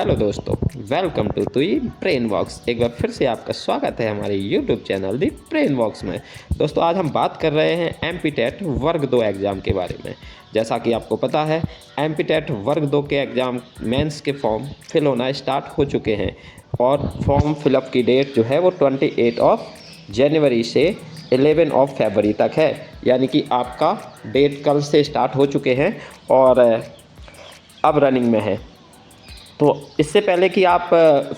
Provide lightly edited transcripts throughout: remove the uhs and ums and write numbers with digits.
Hello दोस्तों, welcome to तुई brain वॉक्स। एक बार फिर से आपका स्वागत है हमारे यूट्यूब चैनल दी ब्रेन वॉक्स में। दोस्तों, आज हम बात कर रहे हैं एमपीटेट वर्ग 2 एग्ज़ाम के बारे में। जैसा कि आपको पता है, एमपीटेट वर्ग 2 के एग्ज़ाम मेंस के फॉर्म फिल होना स्टार्ट हो चुके हैं और फॉर्म फिलअप की डेट जो है वो 28 जनवरी से 11 फरवरी तक है। यानी कि आपका डेट कल से स्टार्ट हो चुके हैं और अब रनिंग में है। तो इससे पहले कि आप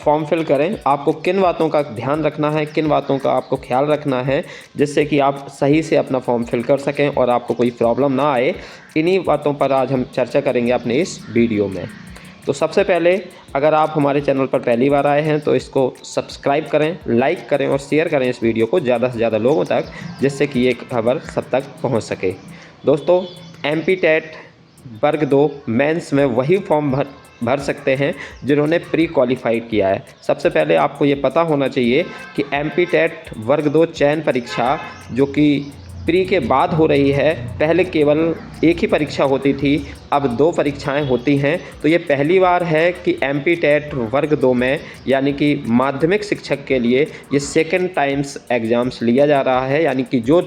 फॉर्म फिल करें, आपको किन बातों का ध्यान रखना है, किन बातों का आपको ख्याल रखना है जिससे कि आप सही से अपना फॉर्म फिल कर सकें और आपको कोई प्रॉब्लम ना आए, इन्हीं बातों पर आज हम चर्चा करेंगे अपने इस वीडियो में। तो सबसे पहले, अगर आप हमारे चैनल पर पहली बार आए हैं तो इसको सब्सक्राइब करें, लाइक करें और शेयर करें इस वीडियो को ज़्यादा से ज़्यादा लोगों तक, जिससे कि ये खबर सब तक पहुँच सके। दोस्तों, एमपीटेट वर्ग 2 मेंस में वही फॉर्म भर सकते हैं जिन्होंने प्री क्वालिफाइड किया है। सबसे पहले आपको ये पता होना चाहिए कि एमपीटेट वर्ग 2 चयन परीक्षा जो कि प्री के बाद हो रही है, पहले केवल एक ही परीक्षा होती थी, अब 2 परीक्षाएं होती हैं। तो ये पहली बार है कि एमपीटेट वर्ग 2 में, यानी कि माध्यमिक शिक्षक के लिए, ये सेकेंड टाइम्स एग्ज़ाम्स लिया जा रहा है। यानी कि जो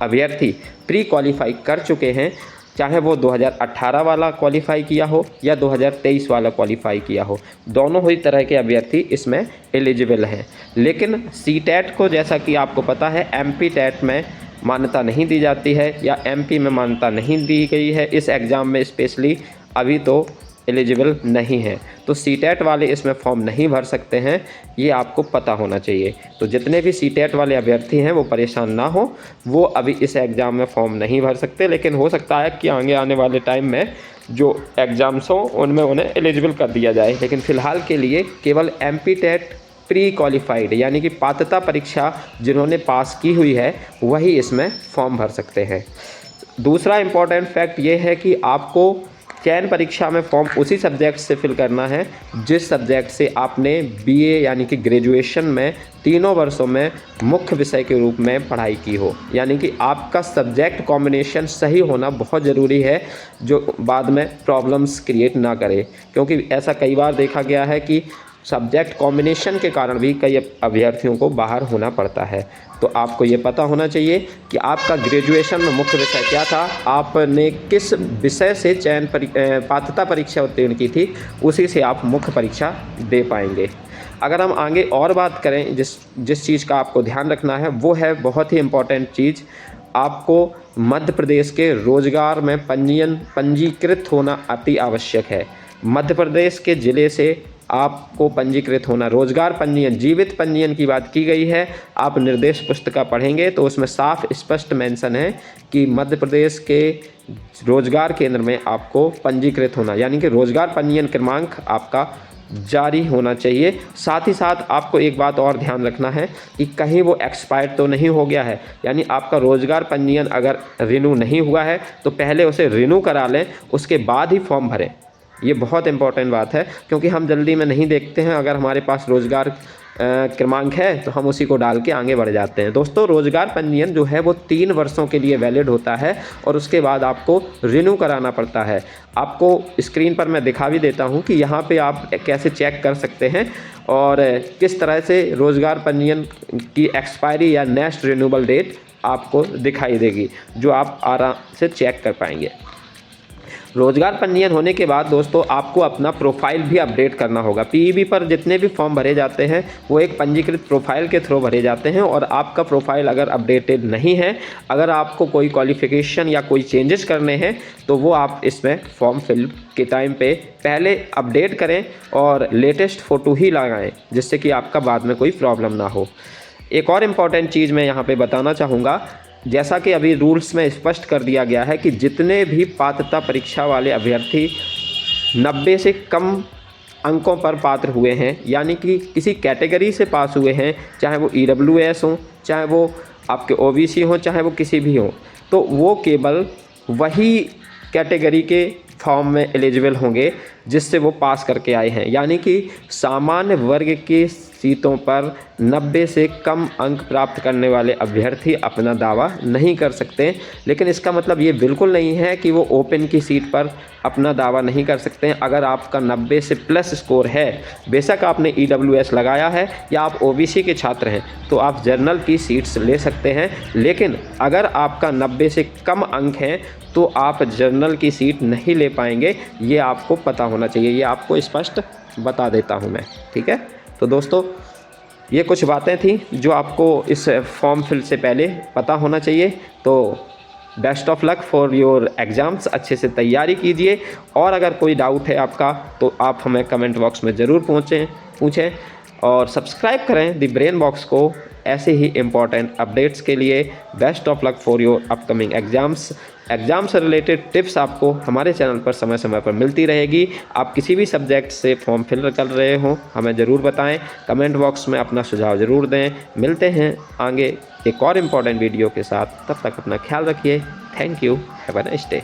अभ्यर्थी प्री क्वालिफाई कर चुके हैं, चाहे वो 2018 वाला क्वालिफ़ाई किया हो या 2023 वाला क्वालिफ़ाई किया हो, दोनों ही तरह के अभ्यर्थी इसमें एलिजिबल हैं। लेकिन सीटेट को, जैसा कि आपको पता है, एमपीटेट में मान्यता नहीं दी जाती है या एमपी में मान्यता नहीं दी गई है। इस एग्ज़ाम में स्पेशली अभी तो एलिजिबल नहीं है, तो सीटेट वाले इसमें फॉर्म नहीं भर सकते हैं, ये आपको पता होना चाहिए। तो जितने भी सीटेट वाले अभ्यर्थी हैं वो परेशान ना हो, वो अभी इस एग्ज़ाम में फॉर्म नहीं भर सकते। लेकिन हो सकता है कि आगे आने वाले टाइम में जो एग्ज़ाम्स हों उनमें उन्हें एलिजिबल कर दिया जाए। लेकिन फ़िलहाल के लिए केवल एमपीटेट प्री क्वालिफाइड, यानी कि पात्रता परीक्षा जिन्होंने पास की हुई है, वही इसमें फॉर्म भर सकते हैं। दूसरा इम्पॉर्टेंट फैक्ट ये है कि आपको चयन परीक्षा में फॉर्म उसी सब्जेक्ट से फिल करना है जिस सब्जेक्ट से आपने बीए यानी कि ग्रेजुएशन में तीनों वर्षों में मुख्य विषय के रूप में पढ़ाई की हो। यानी कि आपका सब्जेक्ट कॉम्बिनेशन सही होना बहुत ज़रूरी है, जो बाद में प्रॉब्लम्स क्रिएट ना करे। क्योंकि ऐसा कई बार देखा गया है कि सब्जेक्ट कॉम्बिनेशन के कारण भी कई अभ्यर्थियों को बाहर होना पड़ता है। तो आपको ये पता होना चाहिए कि आपका ग्रेजुएशन में मुख्य विषय क्या था, आपने किस विषय से चयन पात्रता परीक्षा उत्तीर्ण की थी, उसी से आप मुख्य परीक्षा दे पाएंगे। अगर हम आगे और बात करें, जिस चीज़ का आपको ध्यान रखना है, वो है बहुत ही इम्पॉर्टेंट चीज़। आपको मध्य प्रदेश के रोजगार में पंजीकृत होना अति आवश्यक है। मध्य प्रदेश के ज़िले से आपको पंजीकृत होना, रोजगार पंजीयन, जीवित पंजीयन की बात की गई है। आप निर्देश पुस्तिका पढ़ेंगे तो उसमें साफ स्पष्ट मेंशन है कि मध्य प्रदेश के रोजगार केंद्र में आपको पंजीकृत होना, यानी कि रोजगार पंजीयन क्रमांक आपका जारी होना चाहिए। साथ ही साथ आपको एक बात और ध्यान रखना है कि कहीं वो एक्सपायर्ड तो नहीं हो गया है। यानी आपका रोजगार पंजीयन अगर रिन्यू नहीं हुआ है तो पहले उसे रिन्यू करा लें, उसके बाद ही फॉर्म भरें। ये बहुत इंपॉर्टेंट बात है, क्योंकि हम जल्दी में नहीं देखते हैं। अगर हमारे पास रोजगार क्रमांक है तो हम उसी को डाल के आगे बढ़ जाते हैं। दोस्तों, रोजगार पंजीयन जो है वो 3 वर्षों के लिए वैलिड होता है और उसके बाद आपको रिन्यू कराना पड़ता है। आपको स्क्रीन पर मैं दिखा भी देता हूं कि यहाँ पे आप कैसे चेक कर सकते हैं और किस तरह से रोजगार पंजीयन की एक्सपायरी या नेक्स्ट रिन्यूएबल डेट आपको दिखाई देगी, जो आप आराम से चेक कर पाएंगे। रोजगार पंजीयन होने के बाद दोस्तों, आपको अपना प्रोफाइल भी अपडेट करना होगा। पीईबी पर जितने भी फॉर्म भरे जाते हैं वो एक पंजीकृत प्रोफाइल के थ्रू भरे जाते हैं, और आपका प्रोफाइल अगर अपडेटेड नहीं है, अगर आपको कोई क्वालिफिकेशन या कोई चेंजेस करने हैं, तो वो आप इसमें फॉर्म फिल के टाइम पे पहले अपडेट करें और लेटेस्ट फ़ोटो ही लगाएं, जिससे कि आपका बाद में कोई प्रॉब्लम ना हो। एक और इम्पॉर्टेंट चीज़ मैं यहाँ पर बताना चाहूँगा, जैसा कि अभी रूल्स में स्पष्ट कर दिया गया है कि जितने भी पात्रता परीक्षा वाले अभ्यर्थी 90 से कम अंकों पर पात्र हुए हैं, यानी कि किसी कैटेगरी से पास हुए हैं, चाहे वो ईडब्ल्यूएस हों, चाहे वो आपके ओबीसी हों, चाहे वो किसी भी हों, तो वो केवल वही कैटेगरी के फॉर्म में एलिजिबल होंगे जिससे वो पास करके आए हैं। यानी कि सामान्य वर्ग की सीटों पर 90 से कम अंक प्राप्त करने वाले अभ्यर्थी अपना दावा नहीं कर सकते। लेकिन इसका मतलब ये बिल्कुल नहीं है कि वो ओपन की सीट पर अपना दावा नहीं कर सकते हैं। अगर आपका 90 से प्लस स्कोर है, बेशक आपने EWS लगाया है या आप OBC के छात्र हैं, तो आप जनरल की सीट्स ले सकते हैं। लेकिन अगर आपका 90 से कम अंक हैं तो आप जनरल की सीट नहीं ले पाएंगे। ये आपको पता होना चाहिए, ये आपको स्पष्ट बता देता हूँ मैं, ठीक है। तो दोस्तों, ये कुछ बातें थी जो आपको इस फॉर्म फिल से पहले पता होना चाहिए। तो best of luck for your exams, अच्छे से तैयारी कीजिए। और अगर कोई डाउट है आपका तो आप हमें कमेंट बॉक्स में ज़रूर पूछें और सब्सक्राइब करें द ब्रेन बॉक्स को ऐसे ही इम्पॉर्टेंट अपडेट्स के लिए। Best of luck for your upcoming exam से रिलेटेड टिप्स आपको हमारे चैनल पर समय समय पर मिलती रहेगी। आप किसी भी सब्जेक्ट से फॉर्म फिल कर रहे हो, हमें ज़रूर बताएं, कमेंट बॉक्स में अपना सुझाव ज़रूर दें। मिलते हैं आगे एक और इम्पॉर्टेंट वीडियो के साथ, तब तक अपना ख्याल रखिए। Thank you, have a nice day.